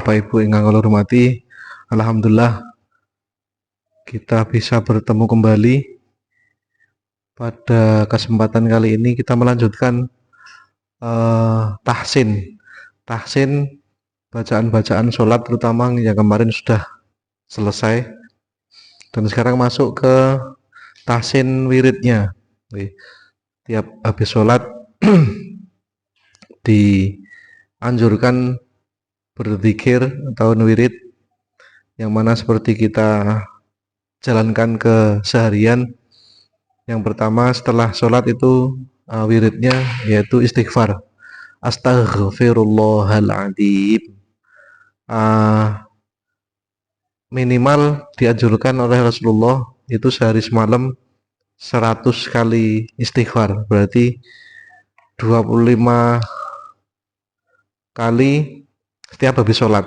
Bapak Ibu ingkang kula hormati, alhamdulillah kita bisa bertemu kembali. Pada kesempatan kali ini kita melanjutkan tahsin bacaan-bacaan sholat, terutama yang kemarin sudah selesai, dan sekarang masuk ke tahsin wiridnya. Tiap habis sholat dianjurkan berzikir atau wirid yang mana seperti kita jalankan ke seharian. Yang pertama setelah sholat itu wiridnya yaitu istighfar, astaghfirullahaladzim. Minimal dianjurkan oleh Rasulullah itu sehari semalam 100 kali istighfar, berarti 25 kali setiap habis sholat.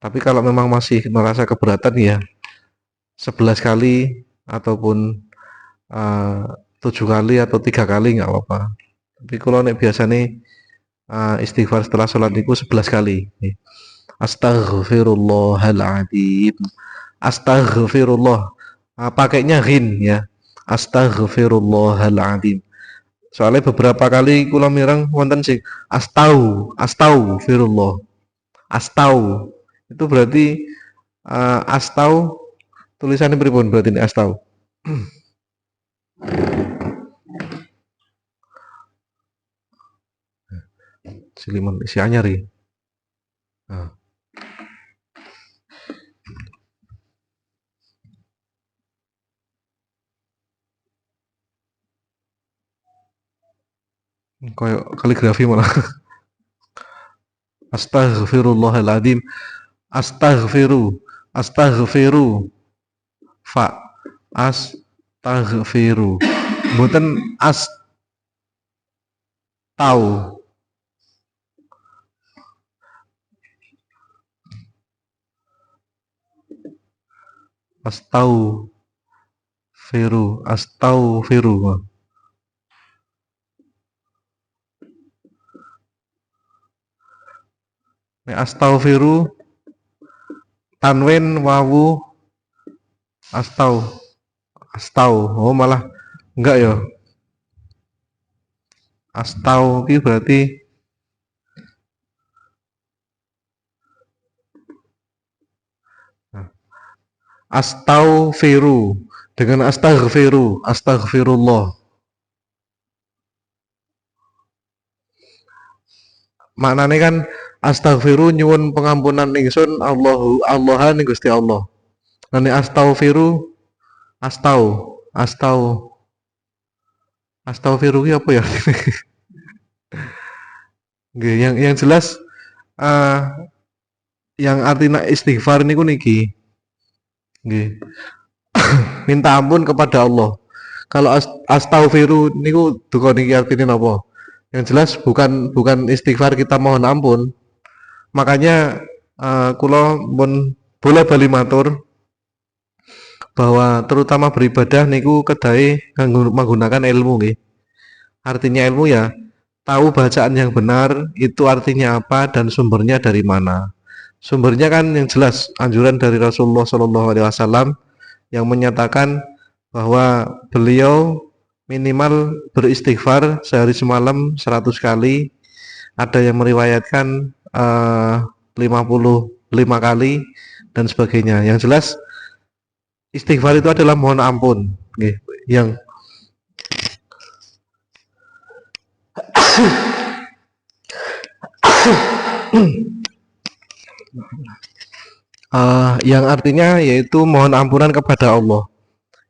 Tapi kalau memang masih merasa keberatan ya 11 kali ataupun 7 kali atau 3 kali nggak apa-apa. Tapi kalau nek biasa nih istighfar setelah sholat itu 11 kali. Astaghfirullahaladzim. Astaghfirullah. Pakainya ghin ya. Astaghfirullahaladzim. Soalnya beberapa kali kula mireng wonten sing astaghfirullah. Astau itu berarti astau tulisannya pripun berarti ini astau. Siliman isi anyar ya. Kayak kaligrafi malah. Astaghfirullahaladzim. Astaghfiru fa astaghfiru mboten astau. Astaghfiru astaghfiru tanwin wawu astau. Oh malah enggak ya. Astau itu berarti astaghfiru dengan astaghfirullah. Maknanya kan astaghfiru nyuwun pengampunan ingsun Allahan Gusti Allah. Nane astaghfiru astaghfiru apa ya? Nggih, yang jelas yang artinya istighfar niku niki. Nggih. Minta ampun kepada Allah. Kalau astaghfiru niku duka niki artinya apa? Yang jelas bukan istighfar kita mohon ampun. Makanya kula pun boleh bali matur bahwa terutama beribadah niku kedai menggunakan ilmu nggih. Artinya ilmu ya tahu bacaan yang benar itu artinya apa dan sumbernya dari mana. Sumbernya kan yang jelas anjuran dari Rasulullah SAW yang menyatakan bahwa beliau minimal beristighfar sehari semalam 100 kali. Ada yang meriwayatkan 55 kali dan sebagainya. Yang jelas istighfar itu adalah mohon ampun, yang yang artinya yaitu mohon ampunan kepada Allah.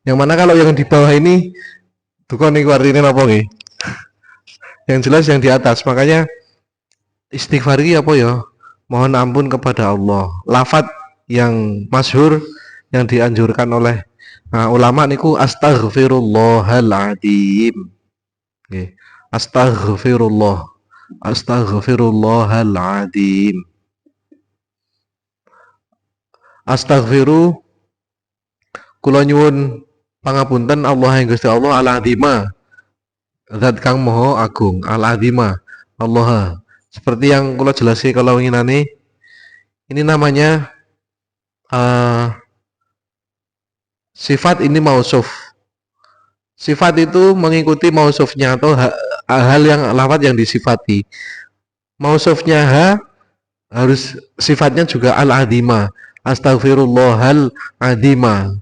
Yang mana kalau yang di bawah ini bukan niku artinya apa nggih? Yang jelas yang di atas. Makanya istighfar ini apa ya? Mohon ampun kepada Allah. Lafadz yang masyhur yang dianjurkan oleh ulama niku astaghfirullahaladzim. Astaghfirullahaladzim. Astaghfiru kula nyuwun pangapunten Allah yang Gusti Allah al-azima, zat kang maha agung, al-azima Allah Seperti yang kula jelaskan kalau nginane, ini namanya eh, sifat ini mausuf. Sifat itu mengikuti mausufnya atau hal yang lafaz yang disifati. Mausufnya harus sifatnya juga al-adima. Astagfirullahal adima.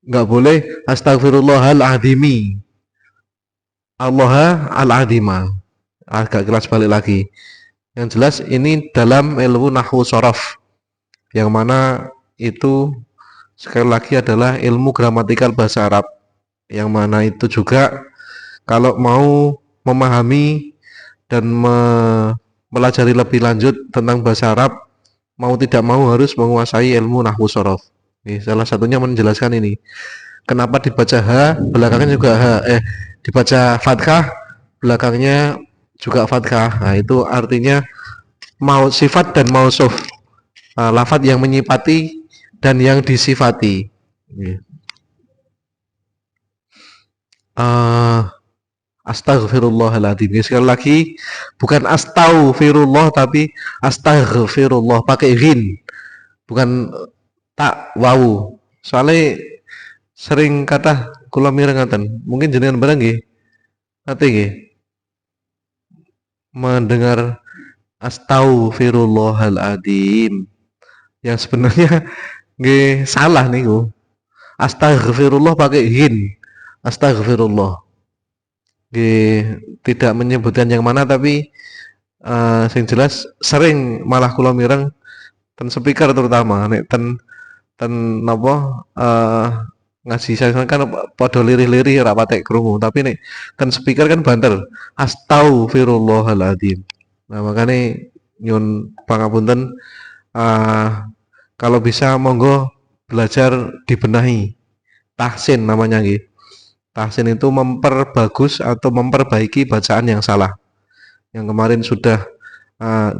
Nggak boleh astagfirullahal adimi. Allah al-adima. Agak kelas balik lagi. Yang jelas ini dalam ilmu nahwu sorof. Yang mana itu sekali lagi adalah ilmu gramatikal bahasa Arab. Yang mana itu juga kalau mau memahami dan mempelajari lebih lanjut tentang bahasa Arab, mau tidak mau harus menguasai ilmu nahwu sorof. Salah satunya menjelaskan ini. Kenapa dibaca H, belakangnya juga H, dibaca fathah, belakangnya juga fathah. Nah, itu artinya mau sifat dan mausuf. Lafadz yang menyifati dan yang disifati. Astaghfirullahaladzim. Sekali lagi, bukan astaghfirullah tapi astaghfirullah pakai ghin, bukan tak wawu. Soalnya sering kata kula mireng ngaten. Mungkin jenengan barang nggih. Nate nggih mendengar astaghfirullahaladzim. Yang sebenarnya nggih salah niku. Astaghfirullah pakai ghin. Astaghfirullah. Tidak menyebutkan yang mana tapi yang jelas sering malah kula mireng ten speaker terutama nek ten napa ngaji saya kan padha lirih-lirih ora patek krungu tapi nek ten speaker kan banter astagfirullahaladzim. Nah makanya nyun pangapunten kalau bisa monggo belajar dibenahi tahsin namanya nggih. Tahsin itu memperbagus atau memperbaiki bacaan yang salah. Yang kemarin sudah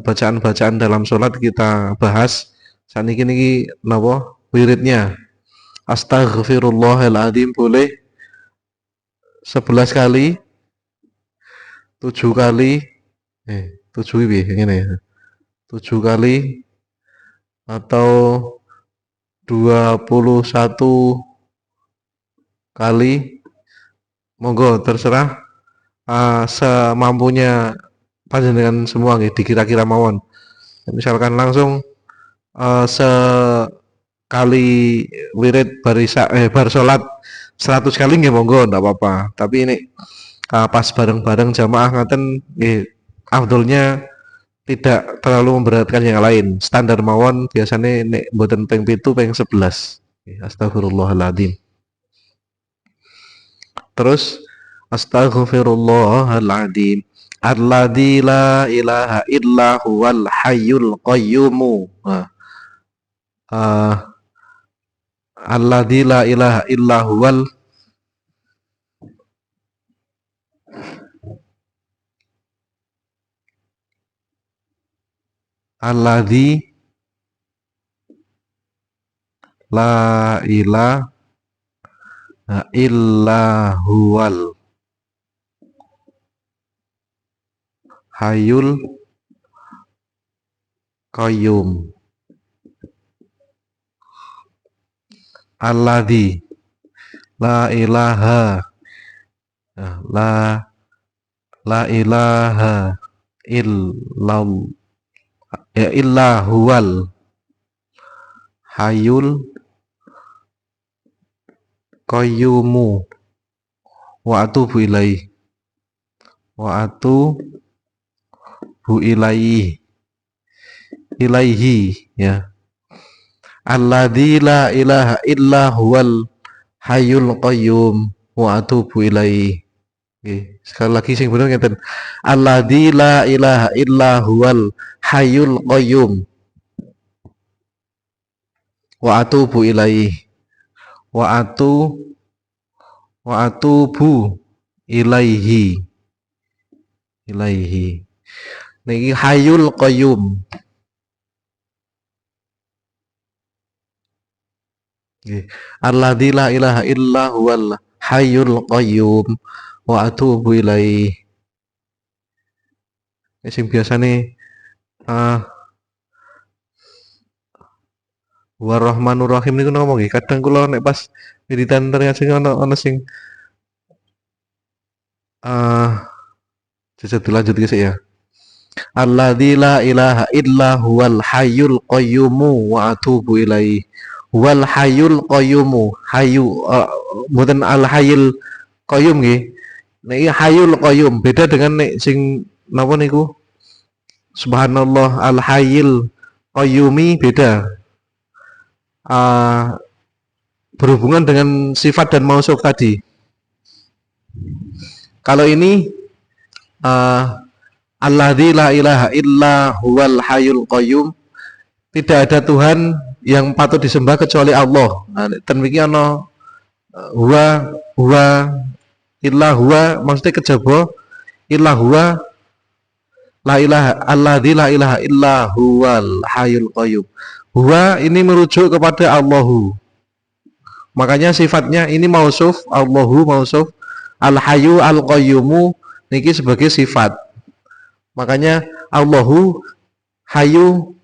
bacaan-bacaan dalam sholat kita bahas. Saat ini napa wiridnya. Astaghfirullahaladzim boleh 11 kali, 7 kali, 7 ini ya. 7 kali atau 21 kali, monggo terserah semampunya panjenengan semua nih dikira-kira mawon. Misalkan langsung sekali wirid bar salat 100 kali nggih monggo ndak apa-apa. Tapi ini pas bareng-bareng jamaah ngaten nggih afdolnya tidak terlalu memberatkan yang lain. Standar mawon biasanya nek mboten ping 7 ping 11. Astagfirullahaladzim. Terus astaghfirullahaladzim alladzi la ilaha illa huwal hayyul qayyum. Alladzi la ilaha illa huwal alladzi la ilaha illa huwal hayyul qayyum. Alladzi la ilaha la ilaha illa huwal hayyul qayyumu wa atubu ilaihi ilaihi ya. Alladzi la ilaha illa huwal hayyul qayyum wa atubu ilaihi. Sekali lagi sing bener ngeten. Alladzi la ilaha illa huwal hayyul qayyum wa atubu ilaihi wa atubu ilaihi niki hayyul qayyum. Alladzi la ilaha illa huwal hayyul qayyum wa atubu ilaihi. Sing biasane ah Warahmanur Rahim niku ngomong nggih. Kadang kula nek pas wiridan ternyata sing ana sing ah jajal dilanjut sik ya. Alladzi la ilaha illa huwal hayyul qayyumu wa atubu ilaihi. Wal hayyul qayyumu, hayu mboten al hayyul qayyum nggih. Nek hayyul qayyum beda dengan nek sing napa niku? Subhanallah al hayyul qayyumi beda. Uh, berhubungan dengan sifat dan mausuf tadi. Kalau ini alladzi la ilaha illa huwal hayyul qayyum, tidak ada Tuhan yang patut disembah kecuali Allah. Nah, demikian ana huwa illa huwa maksudnya kejaba illa huwa la ilaha alladzi la ilaha illa huwal hayyul qayyum. Huwa ini merujuk kepada Allahu. Makanya sifatnya ini mausuf, Allahu mausuf, al-hayyu al-qayyumu niki sebagai sifat. Makanya Allahu hayyu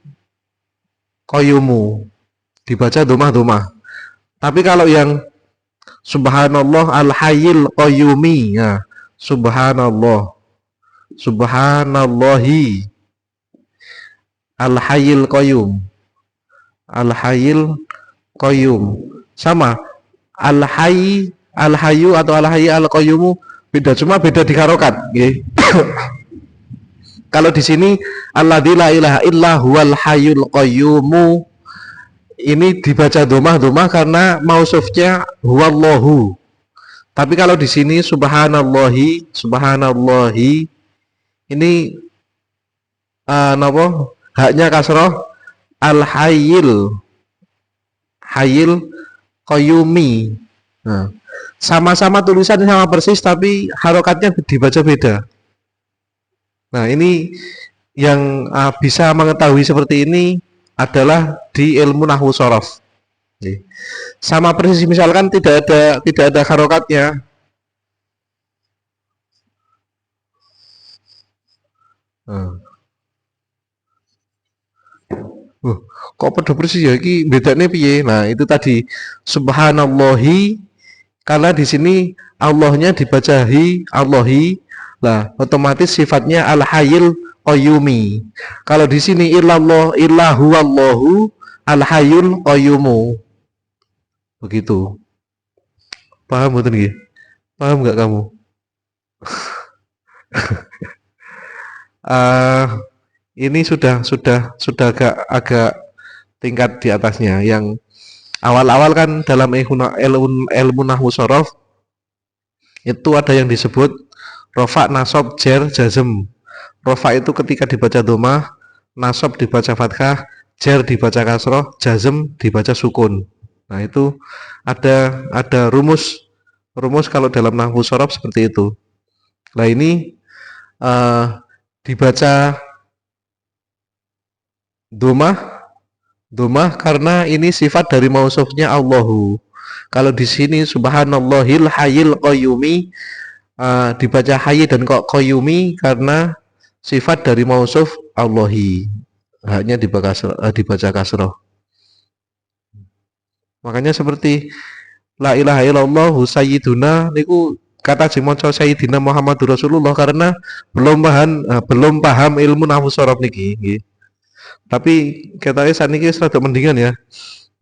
qayyumu dibaca domah-domah. Tapi kalau yang subhanallah al-hayyil qayyumi, ya, subhanallah, subhanallahi al-hayyil qayyum, al-hayyil qayyum sama al-hayyu atau al-hayy al-qayyumu beda, cuma beda di harokat nggih. Kalau di sini alladzi la ilaha illa huwal hayyul qayyumu ini dibaca domah-domah karena mausufnya huwallahu. Tapi kalau di sini subhanallahi, subhanallahi ini napa? Haknya kasroh al hayyil hayyil qayyumi. Nah, sama-sama tulisannya sama persis tapi harokatnya dibaca beda. Nah, ini yang bisa mengetahui seperti ini adalah di ilmu nahwu shorof. Sama persis, misalkan tidak ada harokatnya. Kok pada persis ya iki bedanya piye? Nah, itu tadi subhanallahi karena di sini Allahnya dibaca Allahi. Lah, otomatis sifatnya al-hayyil qayyumi. Kalau di sini illallah illahu al-hayyul qayyumu. Begitu. Paham betul nggih? Paham enggak kamu? Ini sudah agak tingkat di atasnya. Yang awal-awal kan dalam ilmu nahwu shorof itu ada yang disebut rofa, nasab, jer, jazm. Rofa itu ketika dibaca domah, nasab dibaca fathah, jer dibaca kasroh, jazm dibaca sukun. Nah, itu ada rumus kalau dalam nahwu shorof seperti itu. Nah, ini dibaca domah karena ini sifat dari mausufnya Allahu. Kalau di sini subhanallahil hayyil qayyumi dibaca hayy dan qayyumi karena sifat dari mausuf Allahi. Haknya dibaca kasroh. Makanya seperti la ilaha illallah sayyiduna niku kata dimaca sayyidina Muhammadur Rasulullah karena belum paham ilmu nahwu shorof niki nggih. Tapi katanya saat ini rada mendingan ya.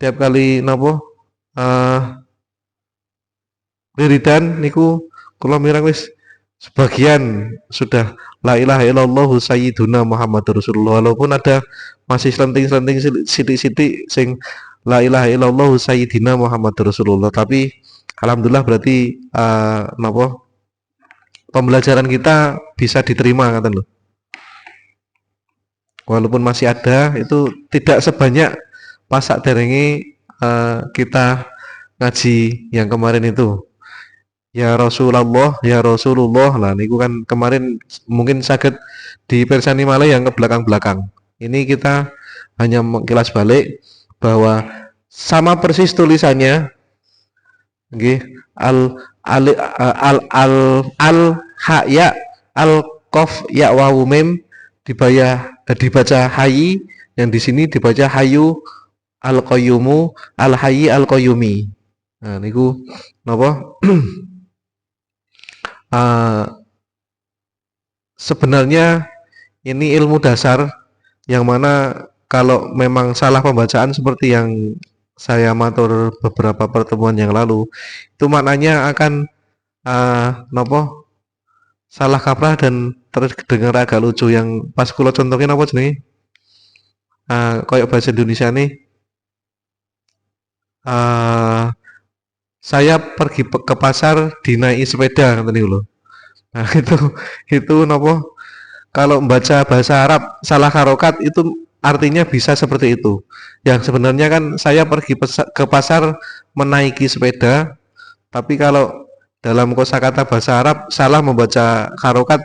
Tiap kali napa wiridan niku kula mirang wis sebagian sudah la ilaha illallah sayyiduna Muhammadur Rasulullah, walaupun ada masih selenting-selenting sithik-sithik sing la ilaha illallah sayyidina Muhammadur Rasulullah, tapi alhamdulillah berarti napa pembelajaran kita bisa diterima ngaten lho. Walaupun masih ada itu tidak sebanyak pasak derenge kita ngaji yang kemarin itu. Ya Rasulullah lah niku kan kemarin mungkin saged dipersani malah yang ke belakang-belakang. Ini kita hanya mengkilas balik bahwa sama persis tulisannya nggih al ha ya al qaf ya wawu mim dibaca hayy, yang di sini dibaca hayu al qayyumu al hayy al qayyumi. Nah niku napa uh, sebenarnya ini ilmu dasar yang mana kalau memang salah pembacaan seperti yang saya matur beberapa pertemuan yang lalu, itu maknanya akan nopo salah kaprah dan terdengar agak lucu. Yang pas kula contohin apa jenenge kayak bahasa Indonesia nih, saya pergi ke pasar dinaiki sepeda ngeten niku lho. Nah itu nopo kalau membaca bahasa Arab salah harokat itu artinya bisa seperti itu. Yang sebenarnya kan saya pergi ke pasar menaiki sepeda, tapi kalau dalam kosakata bahasa Arab salah membaca harokat,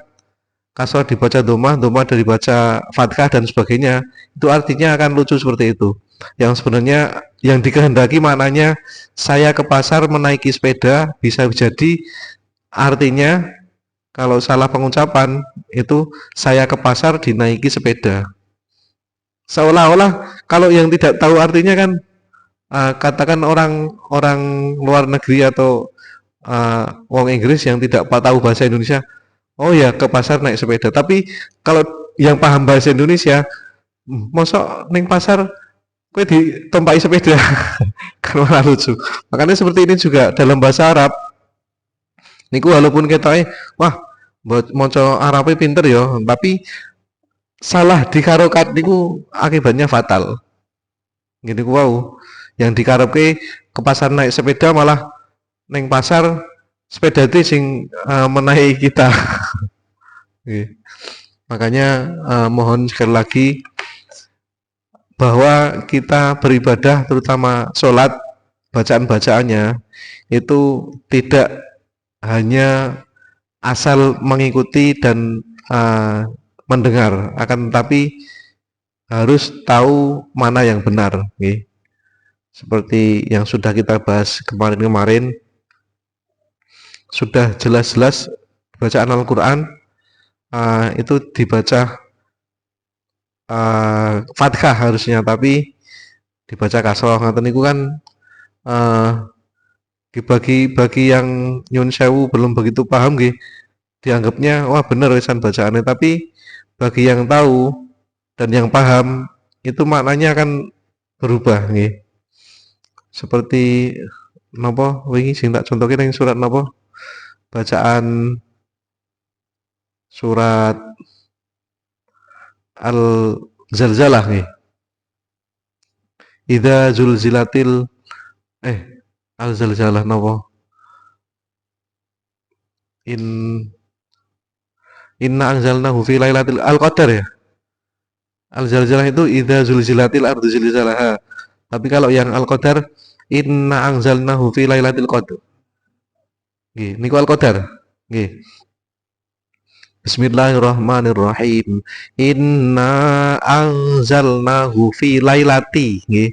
kasroh dibaca domah, domah dari baca fathah dan sebagainya, itu artinya akan lucu seperti itu. Yang sebenarnya yang dikehendaki maknanya saya ke pasar menaiki sepeda, bisa jadi artinya kalau salah pengucapan itu saya ke pasar dinaiki sepeda. Seolah-olah kalau yang tidak tahu artinya kan katakan orang luar negeri atau wong Inggris yang tidak tahu bahasa Indonesia, oh ya ke pasar naik sepeda. Tapi kalau yang paham bahasa Indonesia, mosok neng pasar kue ditompai sepeda kan malah lucu. Makanya seperti ini juga dalam bahasa Arab. Niku walaupun kita wah moco Arabnya pinter ya, tapi salah di karokat niku akibatnya fatal. Gini ku wow, yang dikarepke ke pasar naik sepeda malah neng pasar sepeda itu sing menaiki kita. Makanya mohon sekali lagi bahwa kita beribadah terutama sholat, bacaan-bacaannya itu tidak hanya asal mengikuti dan mendengar, akan tetapi harus tahu mana yang benar. Seperti yang sudah kita bahas kemarin-kemarin, sudah jelas-jelas bacaan Al-Quran itu dibaca fathah harusnya, tapi dibaca kasroh. Ngaten niku kan bagi yang nyun sewu belum begitu paham nggih, dianggapnya wah bener wisan bacaannya, tapi bagi yang tahu dan yang paham itu maknanya akan berubah nggih. Seperti napa wingi sing tak contohke ning surat napa? Bacaan surat Al-Zalzalah nih. Idza zulzilatil Al-Zalzalah napa? Inna anzalnahu fi lailatul Al-Qadar ya. Al-Zalzalah itu idza zulzilatil ardu zilzalaha. Tapi kalau yang Al-Qadar inna anzalnahu fi lailatul qadar. Nggih, niku Al-Qadar. Nggih. Bismillahirrahmanirrahim. Inna anzalnahu fi lailati, nggih.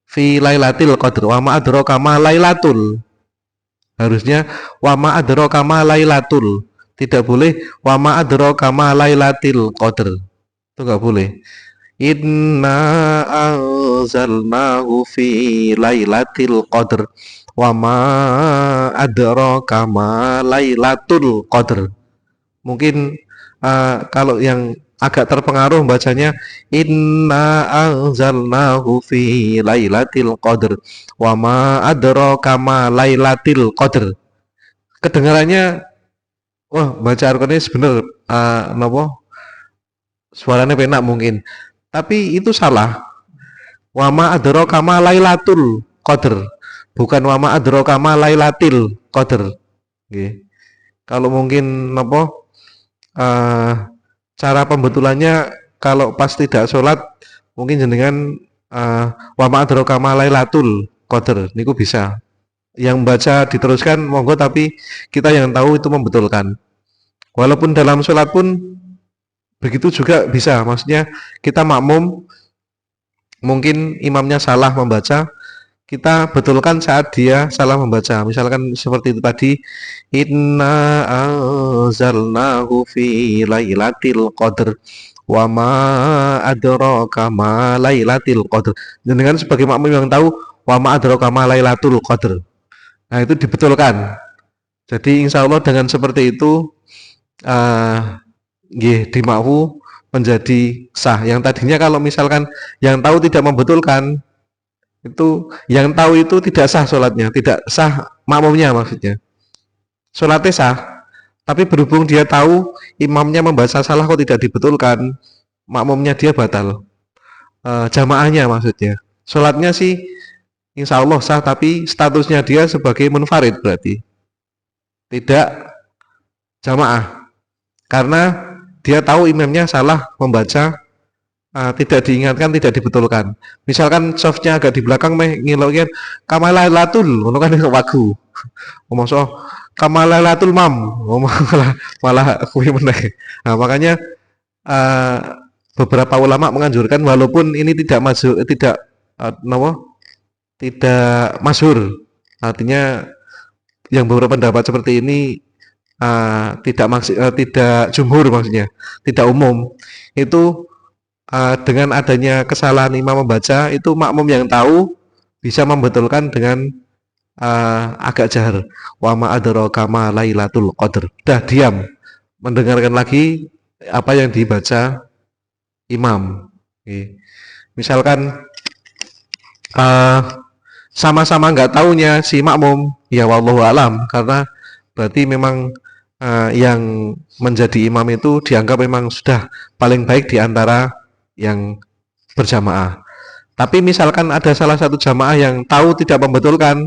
Fi lailatil qadr. Wa ma adraka ma lailatul. Harusnya wa ma adraka ma lailatul. Tidak boleh wa ma adraka ma lailatil qadr. Itu enggak boleh. Inna anzalnahu fi lailatil qadr. Wa ma adraka ma lailatul qadr. Mungkin kalau yang agak terpengaruh bacanya inna anzalnahu fi lailatil qadr wa ma adraka ma lailatil qadr. Kedengarannya wah baca Al-Qur'an bener napa suaranya penak mungkin. Tapi itu salah. Wa ma adraka ma lailatul qadr. Bukan wa ma adraka ma lailatil qadr. Nggih. Kalau mungkin napa cara pembetulannya kalau pas tidak sholat mungkin jenengan wa ma adraka ma lailatul qadr niku bisa. Yang baca diteruskan monggo, tapi kita yang tahu itu membetulkan. Walaupun dalam sholat pun begitu juga bisa. Maksudnya kita makmum mungkin imamnya salah membaca, kita betulkan saat dia salah membaca. Misalkan seperti itu tadi, inna anzalnahu fi lailatil qadr Wa ma adraka ma lailatul qadr. Jenengan sebagai makmum yang tahu wa ma adraka ma lailatul qadr. Nah, itu dibetulkan. Jadi insya Allah dengan seperti itu dimakfu menjadi sah. Yang tadinya kalau misalkan yang tahu tidak membetulkan, itu yang tahu itu tidak sah sholatnya, tidak sah makmumnya maksudnya. Sholatnya sah, tapi berhubung dia tahu imamnya membaca salah kok tidak dibetulkan, makmumnya dia batal. Jamaahnya maksudnya. Sholatnya sih insya Allah sah, tapi statusnya dia sebagai munfarid berarti tidak jamaah. Karena dia tahu imamnya salah membaca, tidak diingatkan, tidak dibetulkan. Misalkan softnya agak di belakang ngilokin kamalalatul, ngono kan wagu. Ngomong so kamalalatul mam, malah kuwi meneh. Nah, makanya beberapa ulama menganjurkan walaupun ini tidak tidak tidak masyhur. Artinya yang beberapa pendapat seperti ini tidak jumhur maksudnya, tidak umum. Itu dengan adanya kesalahan imam membaca itu makmum yang tahu bisa membetulkan dengan agak jahar. Wa ma adraka ma lailatul qadr. Dah diam mendengarkan lagi apa yang dibaca imam. Misalkan sama-sama nggak taunya si makmum, ya wallahu alam, karena berarti memang yang menjadi imam itu dianggap memang sudah paling baik di antara yang berjamaah. Tapi misalkan ada salah satu jamaah yang tahu tidak membetulkan,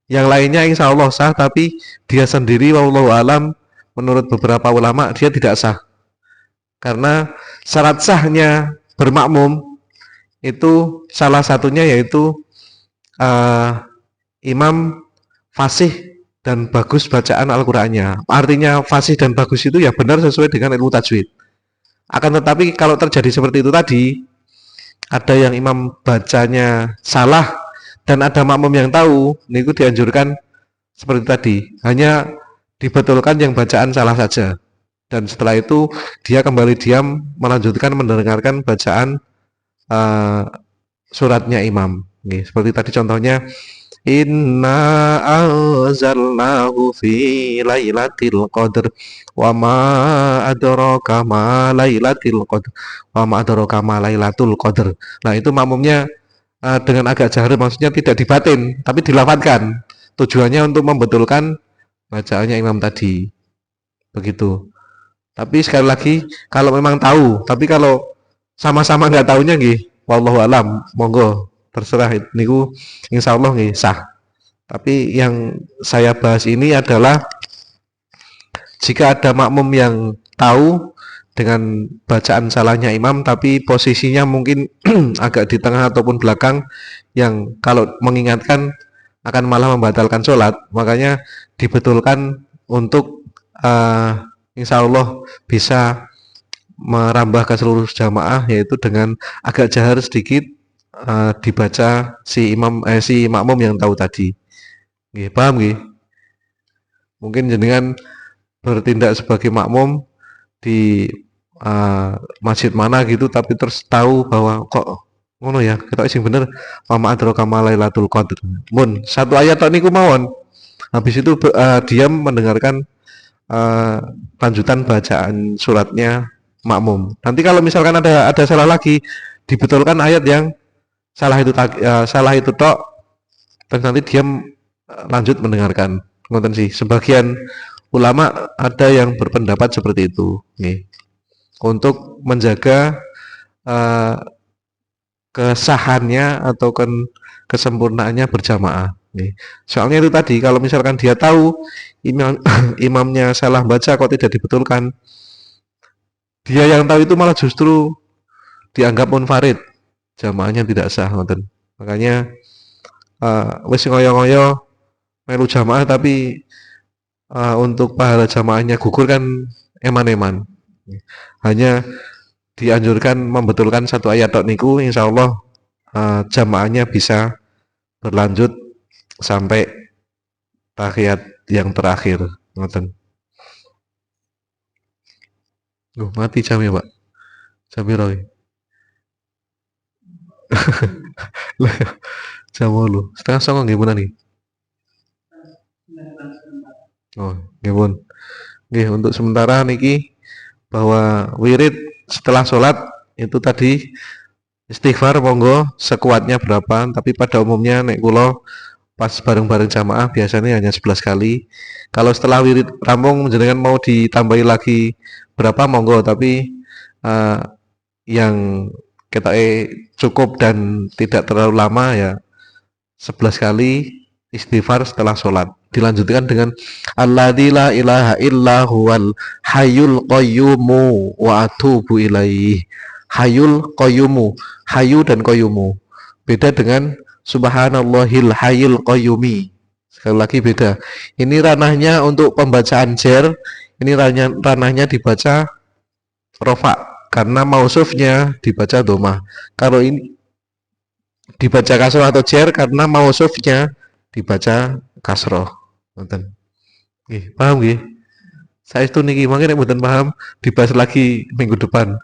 yang lainnya insya Allah sah, tapi dia sendiri wallahu alam menurut beberapa ulama dia tidak sah. Karena syarat sahnya bermakmum itu salah satunya yaitu imam fasih dan bagus bacaan Al-Qur'annya. Artinya fasih dan bagus itu ya benar sesuai dengan ilmu tajwid. Akan tetapi kalau terjadi seperti itu tadi, ada yang imam bacanya salah dan ada makmum yang tahu, itu dianjurkan seperti tadi, hanya dibetulkan yang bacaan salah saja. Dan setelah itu dia kembali diam melanjutkan mendengarkan bacaan suratnya imam. Seperti tadi contohnya, inna anzalnahu fi lailatul qadr wa ma adraka ma lailatul qadr wa ma adraka ma lailatul qadr. Nah, itu makmumnya dengan agak jahar, maksudnya tidak dibatin tapi dilafadzkan. Tujuannya untuk membetulkan bacaannya imam tadi. Begitu. Tapi sekali lagi kalau memang tahu, tapi kalau sama-sama nggak tahunya nggih, wallahu alam, monggo terserah niku insyaallah nggih sah. Tapi yang saya bahas ini adalah jika ada makmum yang tahu dengan bacaan salahnya imam tapi posisinya mungkin agak di tengah ataupun belakang, yang kalau mengingatkan akan malah membatalkan sholat, makanya dibetulkan untuk insya Allah bisa merambah ke seluruh jamaah, yaitu dengan agak jahar sedikit dibaca si makmum yang tahu tadi. Nggih, paham nggih? Mungkin jenengan bertindak sebagai makmum di masjid mana gitu, tapi terus tahu bahwa kok ngono ya, kita sing bener mama adraka ma lailatul qadr. Mun satu ayat tok niku mawon. Habis itu diam mendengarkan lanjutan bacaan suratnya makmum. Nanti kalau misalkan ada salah lagi, dibetulkan ayat yang salah itu tok, terus nanti diam lanjut mendengarkan. Ngoten sih. Sebagian ulama ada yang berpendapat seperti itu, nih, untuk menjaga kesahannya atau kesempurnaannya berjamaah. Nih. Soalnya itu tadi, kalau misalkan dia tahu imamnya salah baca kok tidak dibetulkan, dia yang tahu itu malah justru dianggap munfarid, jamaahnya tidak sah. Makanya wis ngoyo-ngoyo melu jamaah tapi untuk pahala jamaahnya gugur kan eman-eman. Hanya dianjurkan membetulkan satu ayat tok niku, insya Allah jamaahnya bisa berlanjut sampai tahiyat yang terakhir. Ngoten. Mati jamnya, Pak. Jam piro iki? Lah, jam 8. Setengah 9 nggih punan iki. Oh, nggih pun. Nggih, untuk sementara niki bahwa wirid setelah sholat itu tadi istighfar monggo sekuatnya berapa, tapi pada umumnya nek kula pas bareng-bareng jamaah biasanya hanya 11 kali. Kalau setelah wirid rampung jenengan mau ditambahi lagi berapa monggo, tapi eh, yang kita cukup dan tidak terlalu lama ya 11 kali istighfar setelah sholat. Dilanjutkan dengan alladzi la ilaha illa huwal hayyul qayyumu wa atubu ilaih. Hayyul qayyumu, hayu dan qayyumu. Beda dengan subhanallahil hayyul qayyumi. Sekali lagi beda. Ini ranahnya untuk pembacaan jer, ini ranahnya dibaca rofa karena mausufnya dibaca doma. Kalau ini dibaca kasroh atau jer karena mausufnya dibaca kasroh. Nonton. Paham nggih? Saya itu niki mangke nek mboten paham dibahas lagi minggu depan.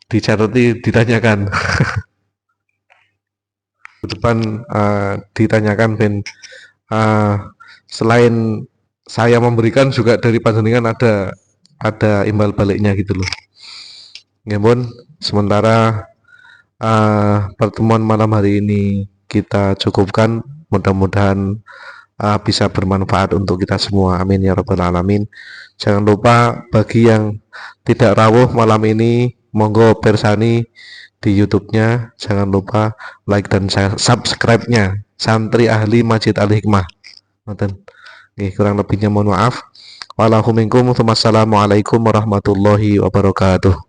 Dicaroti ditanyakan. Minggu depan ditanyakan ben selain saya memberikan juga dari panjenengan ada imbal baliknya gitu loh. Ya pun sementara pertemuan malam hari ini kita cukupkan, mudah-mudahan bisa bermanfaat untuk kita semua, amin ya rabbal alamin. Jangan lupa bagi yang tidak rawuh malam ini monggo persani di YouTube-nya, jangan lupa like dan subscribe-nya Santri Ahli Masjid Al Hikmah. Kurang lebihnya mohon maaf. Wassalamualaikum warahmatullahi wabarakatuh.